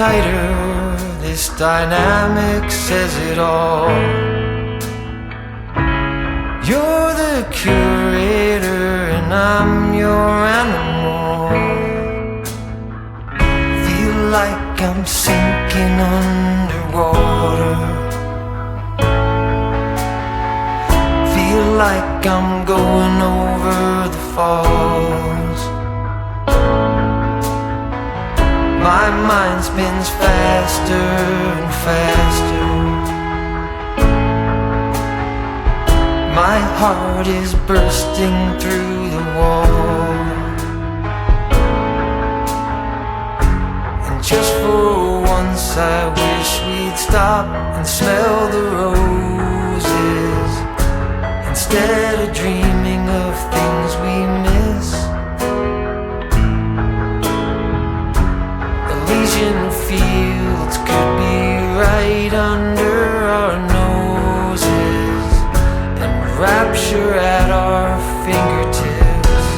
tighter, this dynamic says it all. You're the curator and I'm your animal. Feel like I'm sinking underwater. Feel like I'm going over the falls. My mind spins faster and faster. My heart is bursting through the wall. And just for once I wish we'd stop and smell the roses, instead of dreaming of things we miss. Elysian fields could be right under our noses, and rapture at our fingertips.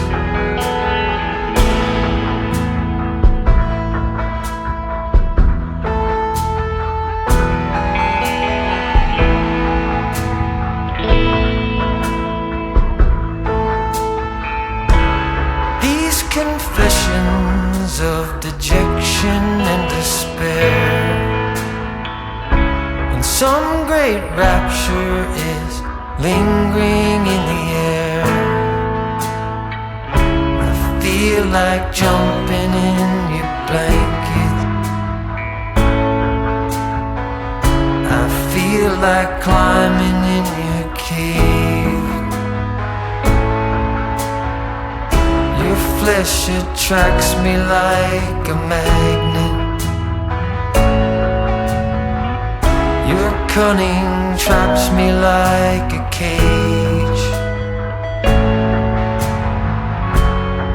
These confessions of dejection and despair, when some great rapture is lingering in the air, I feel like jumping in your blanket. I feel like climbing in your cave. Your flesh attracts me like a magnet. Your cunning traps me like a cage.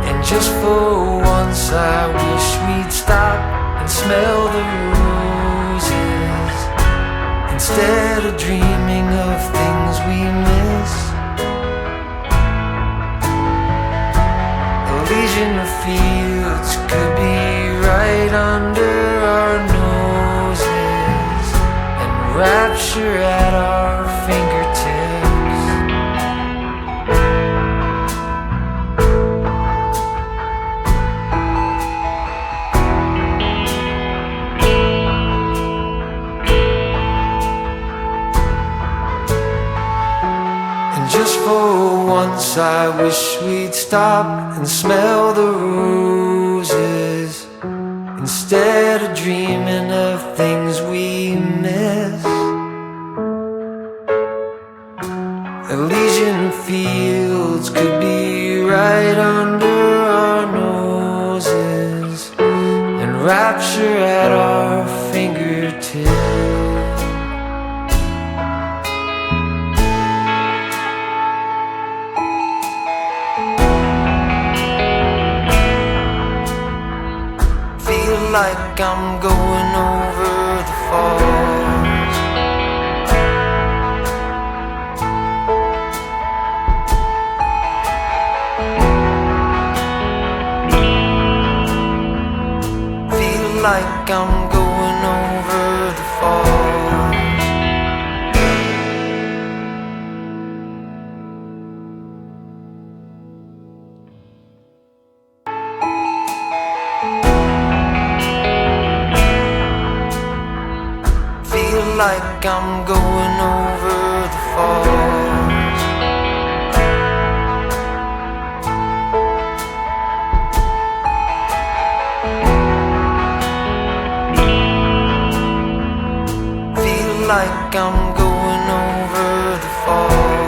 And just for once I wish we'd stop and smell the roses, instead of dreaming of things we miss. Elysian fields could be right under our noses, and rapture at our fingertips. And just for once I wish we'd stop and smell the roses, instead of dreaming of things we miss. Elysian fields could be right under our noses, and rapture at our fingertips. Like I'm going over the falls. Feel like I'm going over the falls. Like I'm going over the falls. Feel like I'm going over the falls.